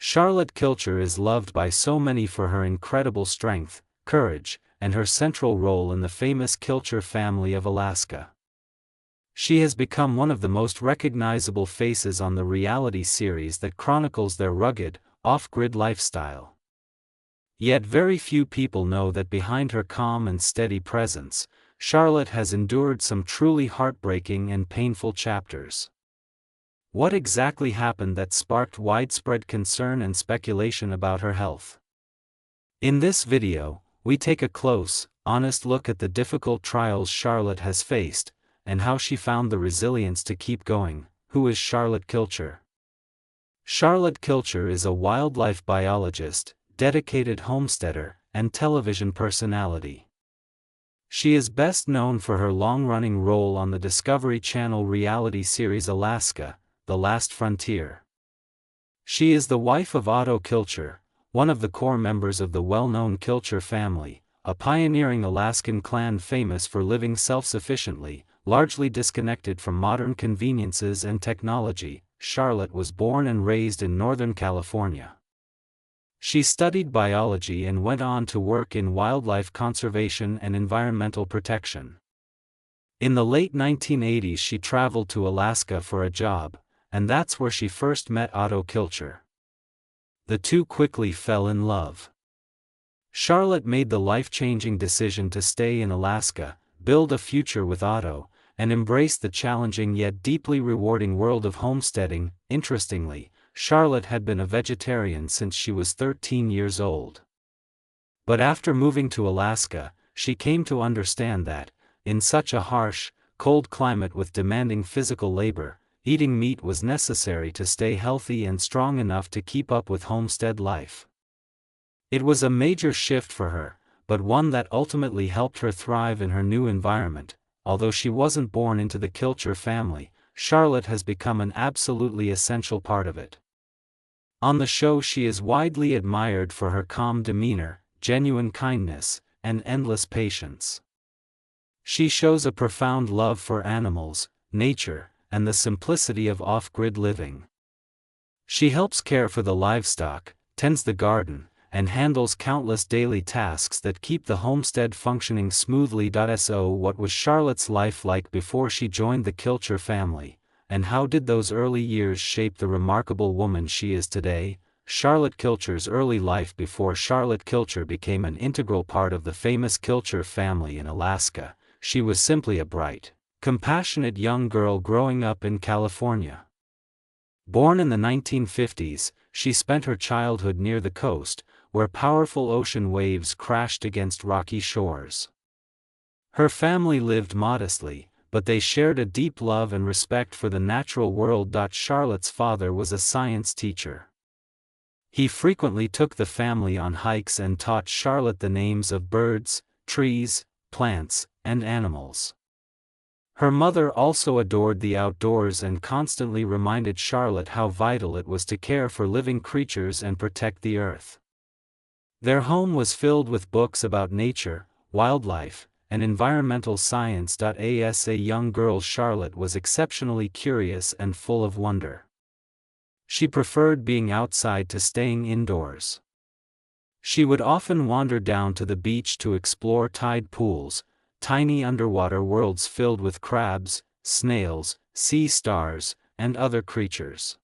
Charlotte Kilcher is loved by so many for her incredible strength, courage, and her central role in the famous Kilcher family of Alaska. She has become one of the most recognizable faces on the reality series that chronicles their rugged, off-grid lifestyle. Yet very few people know that behind her calm and steady presence, Charlotte has endured some truly heartbreaking and painful chapters. What exactly happened that sparked widespread concern and speculation about her health? In this video, we take a close, honest look at the difficult trials Charlotte has faced, and how she found the resilience to keep going. Who is Charlotte Kilcher? Charlotte Kilcher is a wildlife biologist, dedicated homesteader, and television personality. She is best known for her long-running role on the Discovery Channel reality series Alaska, The Last Frontier. She is the wife of Otto Kilcher, one of the core members of the well-known Kilcher family, a pioneering Alaskan clan famous for living self-sufficiently, largely disconnected from modern conveniences and technology. Charlotte was born and raised in Northern California. She studied biology and went on to work in wildlife conservation and environmental protection. In the late 1980s she traveled to Alaska for a job, and that's where she first met Otto Kilcher. The two quickly fell in love. Charlotte made the life-changing decision to stay in Alaska, build a future with Otto, and embrace the challenging yet deeply rewarding world of homesteading. Interestingly, Charlotte had been a vegetarian since she was 13 years old. But after moving to Alaska, she came to understand that, in such a harsh, cold climate with demanding physical labor, eating meat was necessary to stay healthy and strong enough to keep up with homestead life. It was a major shift for her, but one that ultimately helped her thrive in her new environment. Although she wasn't born into the Kilcher family, Charlotte has become an absolutely essential part of it. On the show she is widely admired for her calm demeanor, genuine kindness, and endless patience. She shows a profound love for animals, nature, and the simplicity of off-grid living. She helps care for the livestock, tends the garden, and handles countless daily tasks that keep the homestead functioning smoothly. So what was Charlotte's life like before she joined the Kilcher family, and how did those early years shape the remarkable woman she is today? Charlotte Kilcher's early life. Before Charlotte Kilcher became an integral part of the famous Kilcher family in Alaska, she was simply a bright, compassionate young girl growing up in California. Born in the 1950s, she spent her childhood near the coast, where powerful ocean waves crashed against rocky shores. Her family lived modestly, but they shared a deep love and respect for the natural world. Charlotte's father was a science teacher. He frequently took the family on hikes and taught Charlotte the names of birds, trees, plants, and animals. Her mother also adored the outdoors and constantly reminded Charlotte how vital it was to care for living creatures and protect the earth. Their home was filled with books about nature, wildlife, and environmental science. As a young girl, Charlotte was exceptionally curious and full of wonder. She preferred being outside to staying indoors. She would often wander down to the beach to explore tide pools, tiny underwater worlds filled with crabs, snails, sea stars, and other creatures.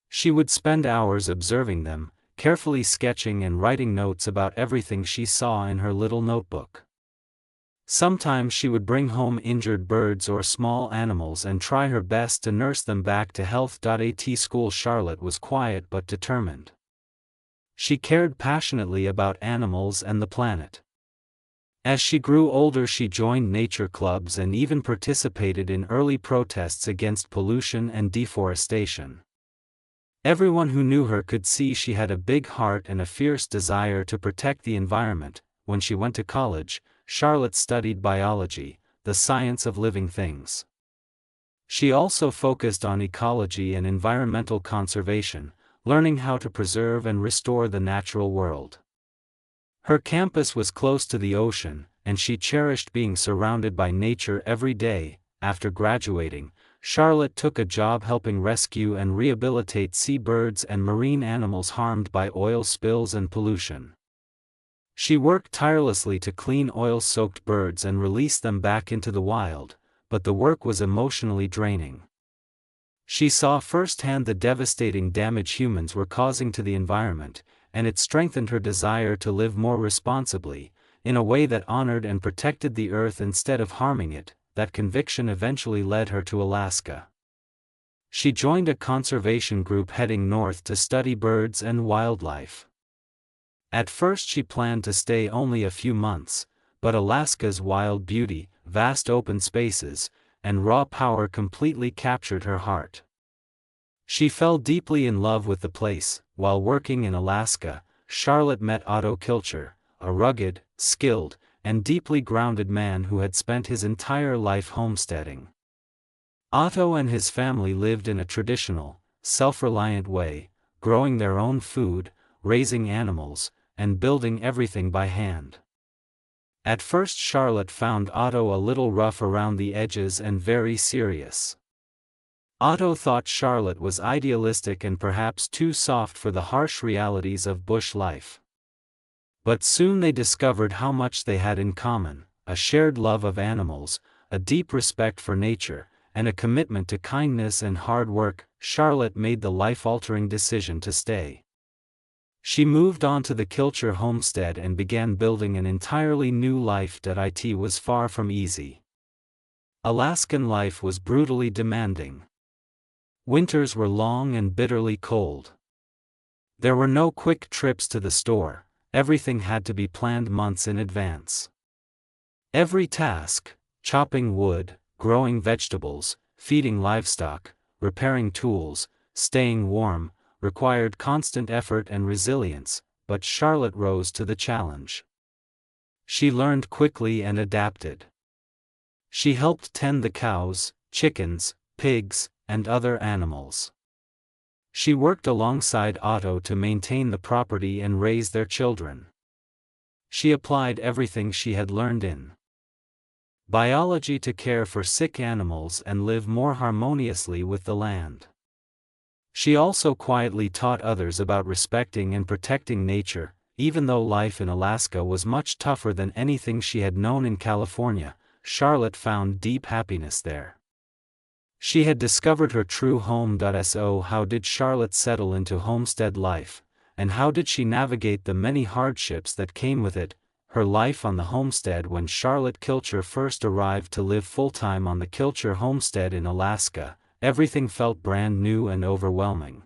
She would spend hours observing them, carefully sketching and writing notes about everything she saw in her little notebook. Sometimes she would bring home injured birds or small animals and try her best to nurse them back to health. At school, Charlotte was quiet but determined. She cared passionately about animals and the planet. As she grew older, she joined nature clubs and even participated in early protests against pollution and deforestation. Everyone who knew her could see she had a big heart and a fierce desire to protect the environment. When she went to college, Charlotte studied biology, the science of living things. She also focused on ecology and environmental conservation, learning how to preserve and restore the natural world. Her campus was close to the ocean, and she cherished being surrounded by nature every day. After graduating, Charlotte took a job helping rescue and rehabilitate seabirds and marine animals harmed by oil spills and pollution. She worked tirelessly to clean oil-soaked birds and release them back into the wild, but the work was emotionally draining. She saw firsthand the devastating damage humans were causing to the environment, and it strengthened her desire to live more responsibly, in a way that honored and protected the earth instead of harming it. That conviction eventually led her to Alaska. She joined a conservation group heading north to study birds and wildlife. At first she planned to stay only a few months, but Alaska's wild beauty, vast open spaces, and raw power completely captured her heart. She fell deeply in love with the place. While working in Alaska, Charlotte met Otto Kilcher, a rugged, skilled, and deeply grounded man who had spent his entire life homesteading. Otto and his family lived in a traditional, self-reliant way, growing their own food, raising animals, and building everything by hand. At first Charlotte found Otto a little rough around the edges and very serious. Otto thought Charlotte was idealistic and perhaps too soft for the harsh realities of bush life. But soon they discovered how much they had in common: a shared love of animals, a deep respect for nature, and a commitment to kindness and hard work. Charlotte made the life-altering decision to stay. She moved on to the Kilcher homestead and began building an entirely new life that it was far from easy. Alaskan life was brutally demanding. Winters were long and bitterly cold. There were no quick trips to the store. Everything had to be planned months in advance. Every task, chopping wood, growing vegetables, feeding livestock, repairing tools, staying warm, required constant effort and resilience, but Charlotte rose to the challenge. She learned quickly and adapted. She helped tend the cows, chickens, pigs, and other animals. She worked alongside Otto to maintain the property and raise their children. She applied everything she had learned in biology to care for sick animals and live more harmoniously with the land. She also quietly taught others about respecting and protecting nature. Even though life in Alaska was much tougher than anything she had known in California, Charlotte found deep happiness there. She had discovered her true home. So how did Charlotte settle into homestead life, and how did she navigate the many hardships that came with it? Her life on the homestead. When Charlotte Kilcher first arrived to live full-time on the Kilcher homestead in Alaska, everything felt brand new and overwhelming.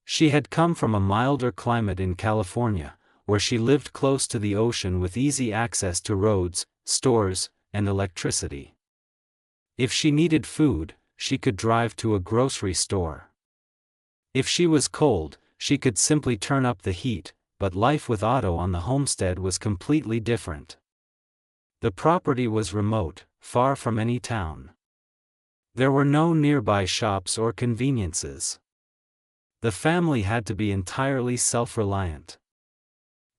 She had come from a milder climate in California, where she lived close to the ocean with easy access to roads, stores, and electricity. If she needed food, she could drive to a grocery store. If she was cold, she could simply turn up the heat. But life with Otto on the homestead was completely different. The property was remote, far from any town. There were no nearby shops or conveniences. The family had to be entirely self-reliant.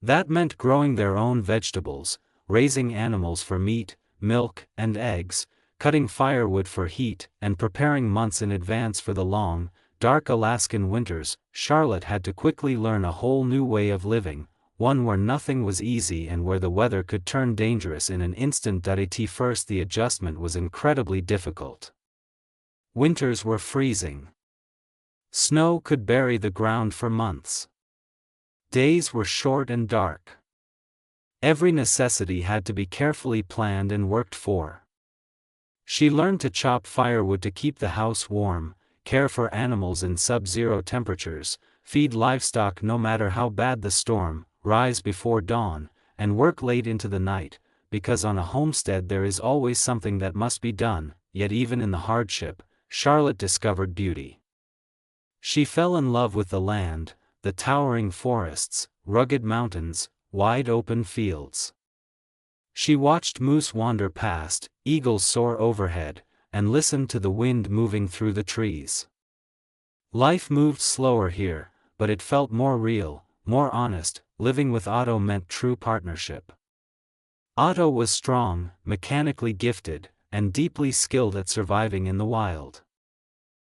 That meant growing their own vegetables, raising animals for meat, milk, and eggs, cutting firewood for heat, and preparing months in advance for the long, dark Alaskan winters. Charlotte had to quickly learn a whole new way of living, one where nothing was easy and where the weather could turn dangerous in an instant. At first the adjustment was incredibly difficult. Winters were freezing. Snow could bury the ground for months. Days were short and dark. Every necessity had to be carefully planned and worked for. She learned to chop firewood to keep the house warm, care for animals in sub-zero temperatures, feed livestock no matter how bad the storm, rise before dawn, and work late into the night, because on a homestead there is always something that must be done. Yet even in the hardship, Charlotte discovered beauty. She fell in love with the land, the towering forests, rugged mountains, wide open fields. She watched moose wander past, eagles soar overhead, and listened to the wind moving through the trees. Life moved slower here, but it felt more real, more honest. Living with Otto meant true partnership. Otto was strong, mechanically gifted, and deeply skilled at surviving in the wild.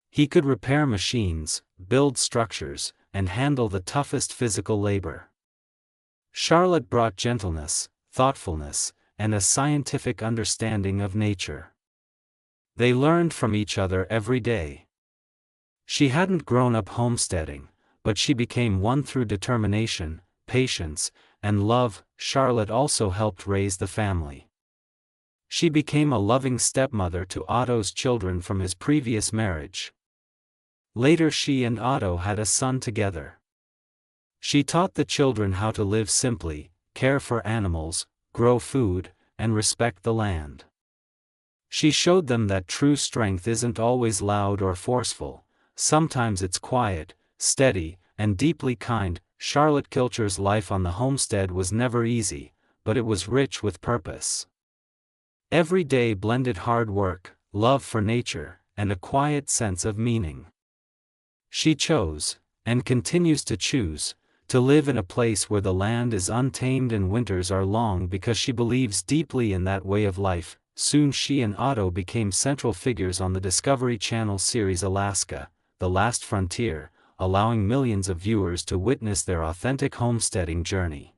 He could repair machines, build structures, and handle the toughest physical labor. Charlotte brought gentleness, thoughtfulness, and a scientific understanding of nature. They learned from each other every day. She hadn't grown up homesteading, but she became one through determination, patience, and love. Charlotte also helped raise the family. She became a loving stepmother to Otto's children from his previous marriage. Later she and Otto had a son together. She taught the children how to live simply, care for animals, grow food, and respect the land. She showed them that true strength isn't always loud or forceful. Sometimes it's quiet, steady, and deeply kind. Charlotte Kilcher's life on the homestead was never easy, but it was rich with purpose. Every day blended hard work, love for nature, and a quiet sense of meaning. She chose, and continues to choose, to live in a place where the land is untamed and winters are long because she believes deeply in that way of life. Soon she and Otto became central figures on the Discovery Channel series Alaska, The Last Frontier, allowing millions of viewers to witness their authentic homesteading journey.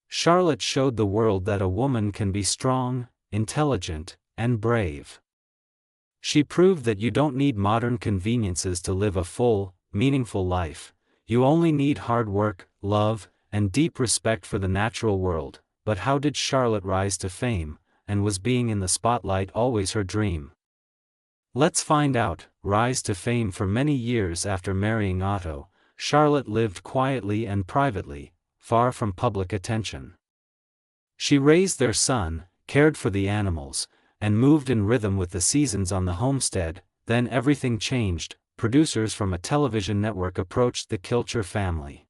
Charlotte showed the world that a woman can be strong, intelligent, and brave. She proved that you don't need modern conveniences to live a full, meaningful life. You only need hard work, love, and deep respect for the natural world. But how did Charlotte rise to fame, and was being in the spotlight always her dream? Let's find out. Rise to fame. For many years after marrying Otto, Charlotte lived quietly and privately, far from public attention. She raised their son, cared for the animals, and moved in rhythm with the seasons on the homestead. Then everything changed. Producers from a television network approached the Kilcher family.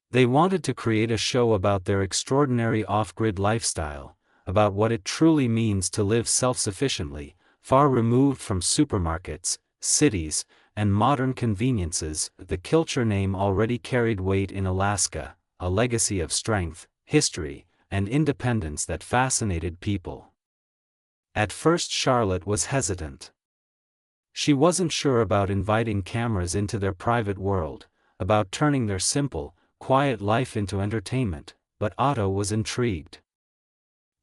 They wanted to create a show about their extraordinary off-grid lifestyle, about what it truly means to live self-sufficiently, far removed from supermarkets, cities, and modern conveniences. The Kilcher name already carried weight in Alaska, a legacy of strength, history, and independence that fascinated people. At first Charlotte was hesitant. She wasn't sure about inviting cameras into their private world, about turning their simple, quiet life into entertainment, but Otto was intrigued.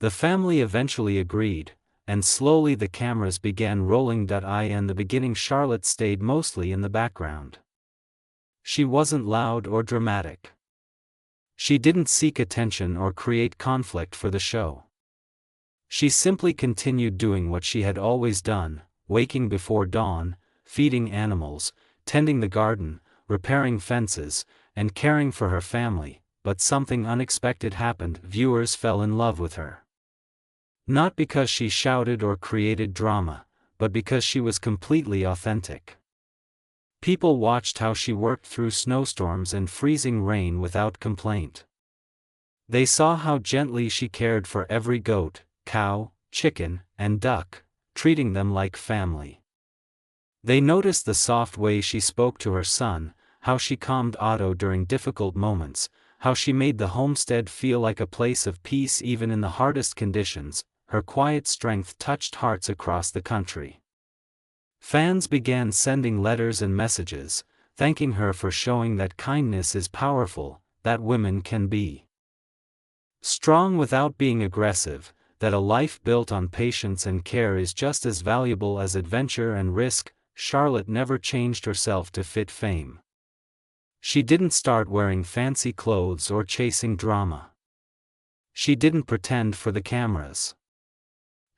The family eventually agreed, and slowly the cameras began rolling. In the beginning Charlotte stayed mostly in the background. She wasn't loud or dramatic. She didn't seek attention or create conflict for the show. She simply continued doing what she had always done, waking before dawn, feeding animals, tending the garden, repairing fences, and caring for her family. But something unexpected happened. Viewers fell in love with her. Not because she shouted or created drama, but because she was completely authentic. People watched how she worked through snowstorms and freezing rain without complaint. They saw how gently she cared for every goat, cow, chicken, and duck, treating them like family. They noticed the soft way she spoke to her son, how she calmed Otto during difficult moments, how she made the homestead feel like a place of peace even in the hardest conditions. Her quiet strength touched hearts across the country. Fans began sending letters and messages, thanking her for showing that kindness is powerful, that women can be strong without being aggressive, that a life built on patience and care is just as valuable as adventure and risk. Charlotte never changed herself to fit fame. She didn't start wearing fancy clothes or chasing drama. She didn't pretend for the cameras.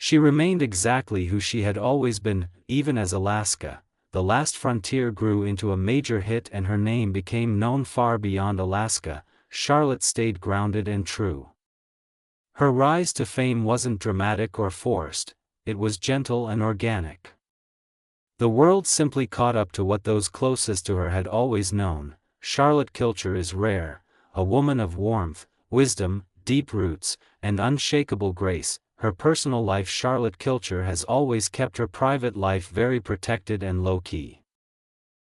She remained exactly who she had always been. Even as Alaska, The Last Frontier grew into a major hit and her name became known far beyond Alaska, Charlotte stayed grounded and true. Her rise to fame wasn't dramatic or forced, it was gentle and organic. The world simply caught up to what those closest to her had always known. Charlotte Kilcher is rare, a woman of warmth, wisdom, deep roots, and unshakable grace. Her personal life. Charlotte Kilcher has always kept her private life very protected and low-key.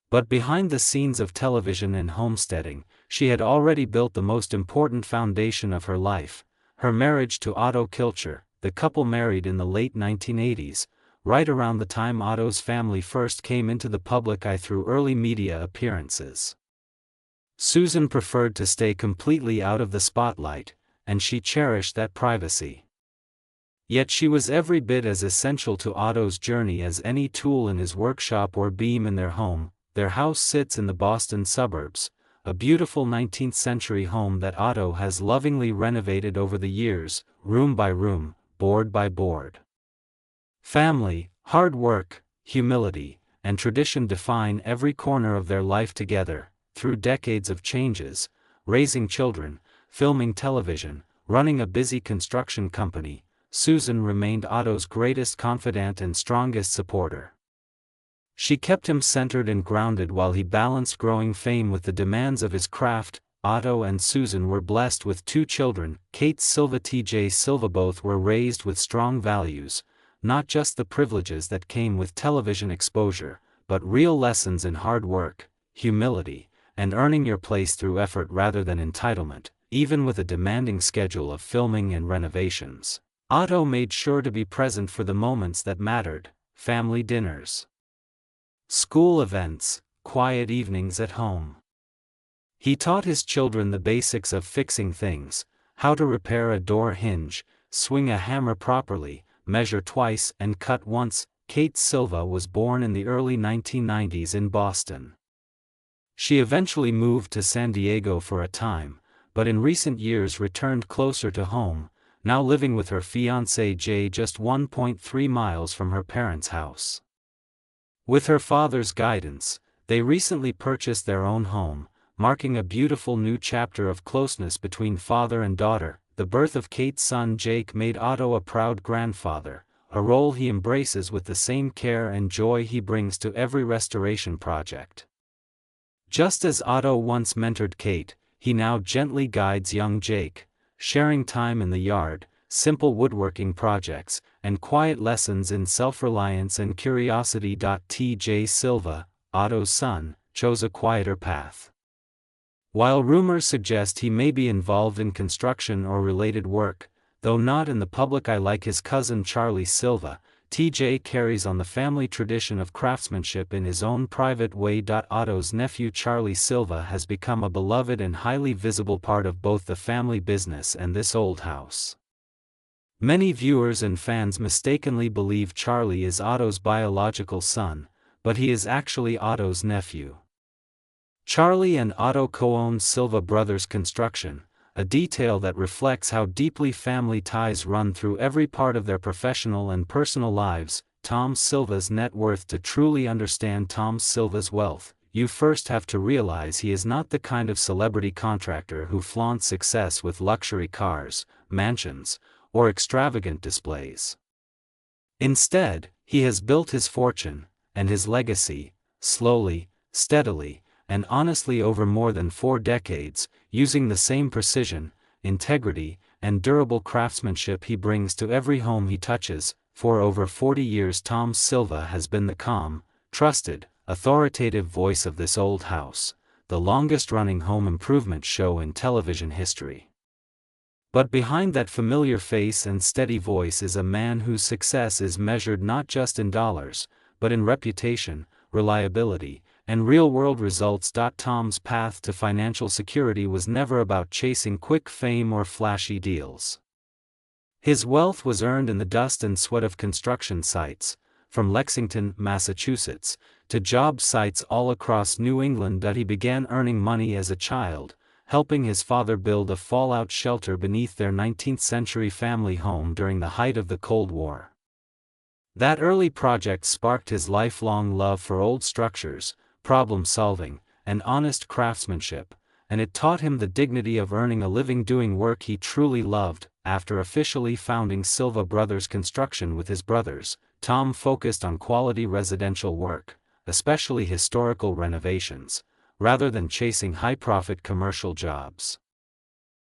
But behind the scenes of television and homesteading, she had already built the most important foundation of her life, her marriage to Otto Kilcher. the couple married in the late 1980s, right around the time Otto's family first came into the public eye through early media appearances. Susan preferred to stay completely out of the spotlight, and she cherished that privacy. Yet she was every bit as essential to Otto's journey as any tool in his workshop or beam in their home. Their house sits in the Boston suburbs, a beautiful 19th-century home that Otto has lovingly renovated over the years, room by room, board by board. Family, hard work, humility, and tradition define every corner of their life together. Through decades of changes, raising children, filming television, running a busy construction company, Susan remained Otto's greatest confidant and strongest supporter. She kept him centered and grounded while he balanced growing fame with the demands of his craft. Otto and Susan were blessed with 2 children, Kate Silva, TJ Silva. Both were raised with strong values, not just the privileges that came with television exposure, but real lessons in hard work, humility, and earning your place through effort rather than entitlement. Even with a demanding schedule of filming and renovations, Otto made sure to be present for the moments that mattered: family dinners, school events, quiet evenings at home. He taught his children the basics of fixing things: how to repair a door hinge, swing a hammer properly, measure twice and cut once. Kate Silva was born in the early 1990s in Boston. She eventually moved to San Diego for a time, but in recent years returned closer to home, now living with her fiancé Jay just 1.3 miles from her parents' house. With her father's guidance, they recently purchased their own home, marking a beautiful new chapter of closeness between father and daughter. The birth of Kate's son Jake made Otto a proud grandfather, a role he embraces with the same care and joy he brings to every restoration project. Just as Otto once mentored Kate, he now gently guides young Jake, sharing time in the yard, simple woodworking projects, and quiet lessons in self-reliance and curiosity. TJ Silva, Otto's son, chose a quieter path. While rumors suggest he may be involved in construction or related work, though not in the public eye like his cousin Charlie Silva, TJ carries on the family tradition of craftsmanship in his own private way. Otto's nephew Charlie Silva has become a beloved and highly visible part of both the family business and this old house. Many viewers and fans mistakenly believe Charlie is Otto's biological son, but he is actually Otto's nephew. Charlie and Otto co-own Silva Brothers Construction, a detail that reflects how deeply family ties run through every part of their professional and personal lives. Tom Silva's net worth. To truly understand Tom Silva's wealth, you first have to realize he is not the kind of celebrity contractor who flaunts success with luxury cars, mansions, or extravagant displays. Instead, he has built his fortune, and his legacy, slowly, steadily, and honestly over more than 4 decades, using the same precision, integrity, and durable craftsmanship he brings to every home he touches. For over 40 years Tom Silva has been the calm, trusted, authoritative voice of this old house, the longest-running home improvement show in television history. But behind that familiar face and steady voice is a man whose success is measured not just in dollars, but in reputation, reliability, and real-world results. Tom's path to financial security was never about chasing quick fame or flashy deals. His wealth was earned in the dust and sweat of construction sites, from Lexington, Massachusetts, to job sites all across New England. He began earning money as a child, helping his father build a fallout shelter beneath their 19th-century family home during the height of the Cold War. That early project sparked his lifelong love for old structures, problem-solving, and honest craftsmanship, and it taught him the dignity of earning a living doing work he truly loved. After officially founding Silva Brothers Construction with his brothers, Tom focused on quality residential work, especially historical renovations, rather than chasing high-profit commercial jobs.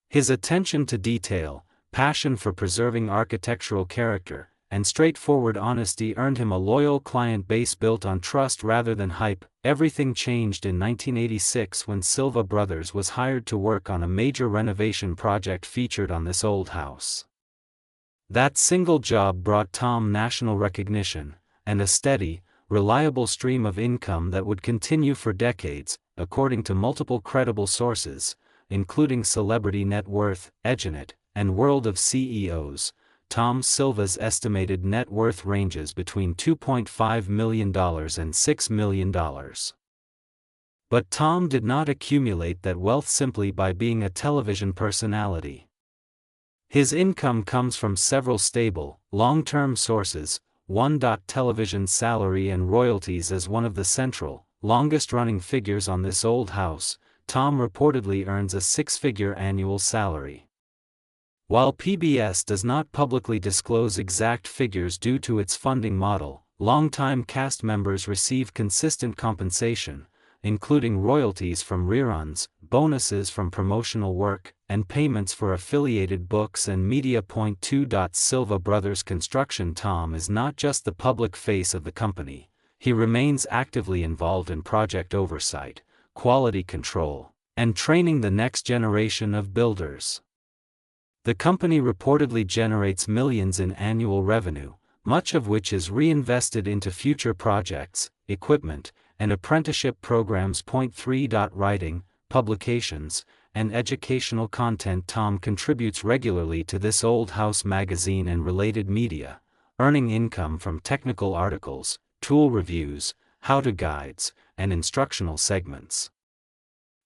His attention to detail, passion for preserving architectural character, and straightforward honesty earned him a loyal client base built on trust rather than hype. Everything changed in 1986 when Silva Brothers was hired to work on a major renovation project featured on this old house. That single job brought Tom national recognition, and a steady, reliable stream of income that would continue for decades, according to multiple credible sources, including Celebrity Net Worth, Edgenet, and World of CEOs. Tom Silva's estimated net worth ranges between $2.5 million and $6 million. But Tom did not accumulate that wealth simply by being a television personality. His income comes from several stable, long-term sources. Television salary and royalties as one of the central, longest-running figures on This Old House. Tom reportedly earns a six-figure annual salary. While PBS does not publicly disclose exact figures due to its funding model, longtime cast members receive consistent compensation, including royalties from reruns, bonuses from promotional work, and payments for affiliated books and media. 2. Silva Brothers Construction. Tom is not just the public face of the company, he remains actively involved in project oversight, quality control, and training the next generation of builders. The company reportedly generates millions in annual revenue, much of which is reinvested into future projects, equipment, and apprenticeship programs. 3. Writing, publications, and educational content. Tom contributes regularly to This Old House magazine and related media, earning income from technical articles, tool reviews, how-to guides, and instructional segments.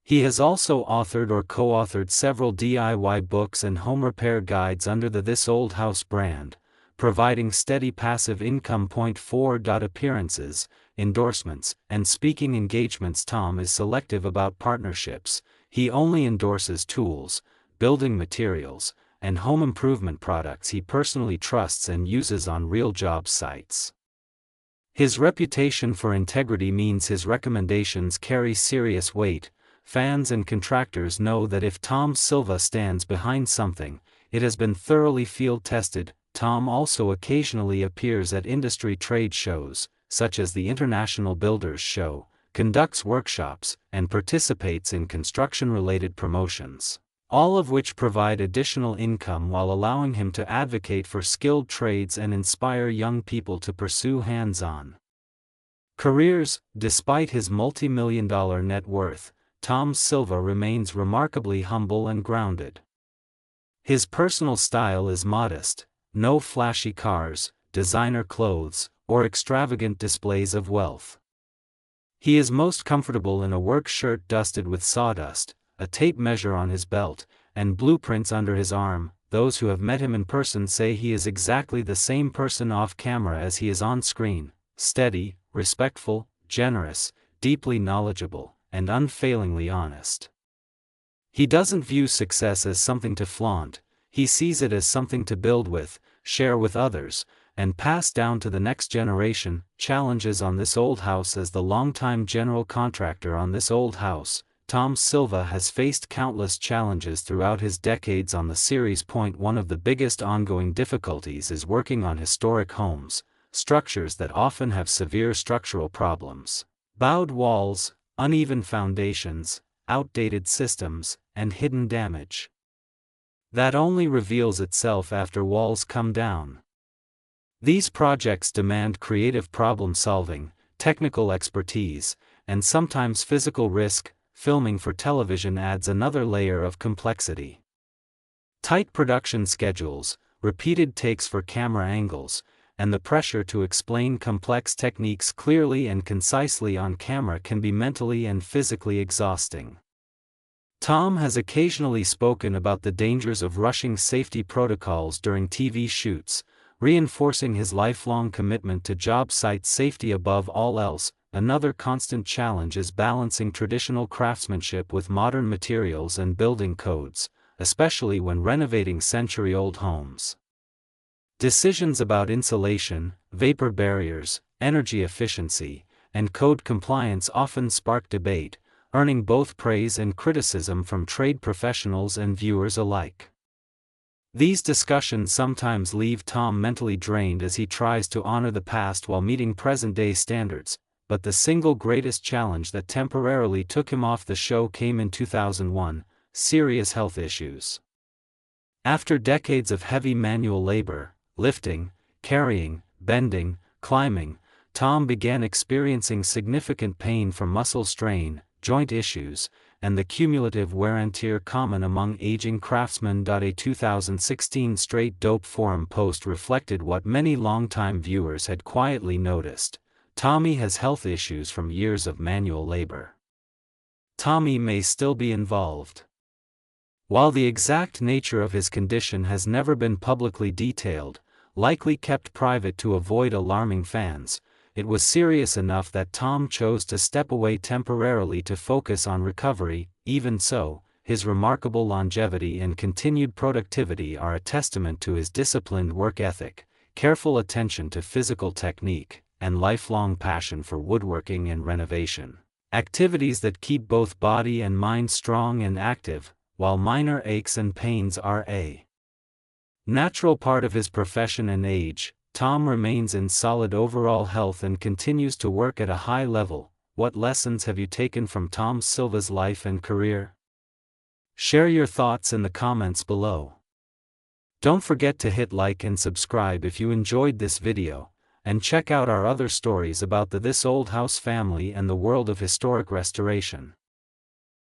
He has also authored or co-authored several DIY books and home repair guides under the This Old House brand, providing steady passive income. 4. Appearances, endorsements, and speaking engagements. Tom is selective about partnerships. He only endorses tools, building materials, and home improvement products he personally trusts and uses on real job sites. His reputation for integrity means his recommendations carry serious weight. Fans and contractors know that if Tom Silva stands behind something, it has been thoroughly field-tested. Tom also occasionally appears at industry trade shows, such as the International Builders Show, conducts workshops, and participates in construction-related promotions, all of which provide additional income while allowing him to advocate for skilled trades and inspire young people to pursue hands-on careers. Despite his multi-million-dollar net worth, Tom Silva remains remarkably humble and grounded. His personal style is modest, no flashy cars, designer clothes, or extravagant displays of wealth. He is most comfortable in a work shirt dusted with sawdust, a tape measure on his belt, and blueprints under his arm. Those who have met him in person say he is exactly the same person off camera as he is on screen: steady, respectful, generous, deeply knowledgeable, and unfailingly honest. He doesn't view success as something to flaunt, he sees it as something to build with, share with others, and pass down to the next generation. Challenges on This Old House. As the longtime general contractor on This Old House, Tom Silva has faced countless challenges throughout his decades on the series. One of the biggest ongoing difficulties is working on historic homes, structures that often have severe structural problems: bowed walls, uneven foundations, outdated systems, and hidden damage that only reveals itself after walls come down. These projects demand creative problem-solving, technical expertise, and sometimes physical risk. Filming for television adds another layer of complexity. Tight production schedules, repeated takes for camera angles, and the pressure to explain complex techniques clearly and concisely on camera can be mentally and physically exhausting. Tom has occasionally spoken about the dangers of rushing safety protocols during TV shoots, reinforcing his lifelong commitment to job site safety above all else. Another constant challenge is balancing traditional craftsmanship with modern materials and building codes, especially when renovating century-old homes. Decisions about insulation, vapor barriers, energy efficiency, and code compliance often spark debate, earning both praise and criticism from trade professionals and viewers alike. These discussions sometimes leave Tom mentally drained as he tries to honor the past while meeting present-day standards, but the single greatest challenge that temporarily took him off the show came in 2001: serious health issues. After decades of heavy manual labor, lifting, carrying, bending, climbing, Tom began experiencing significant pain from muscle strain, joint issues, and the cumulative wear and tear common among aging craftsmen. A 2016 Straight Dope forum post reflected what many longtime viewers had quietly noticed. Tommy has health issues from years of manual labor. Tommy may still be involved. While the exact nature of his condition has never been publicly detailed, likely kept private to avoid alarming fans, it was serious enough that Tom chose to step away temporarily to focus on recovery. Even so, his remarkable longevity and continued productivity are a testament to his disciplined work ethic, careful attention to physical technique, and lifelong passion for woodworking and renovation. Activities that keep both body and mind strong and active, while minor aches and pains are a natural part of his profession and age. Tom remains in solid overall health and continues to work at a high level. What lessons have you taken from Tom Silva's life and career? Share your thoughts in the comments below. Don't forget to hit like and subscribe if you enjoyed this video, and check out our other stories about the This Old House family and the world of historic restoration.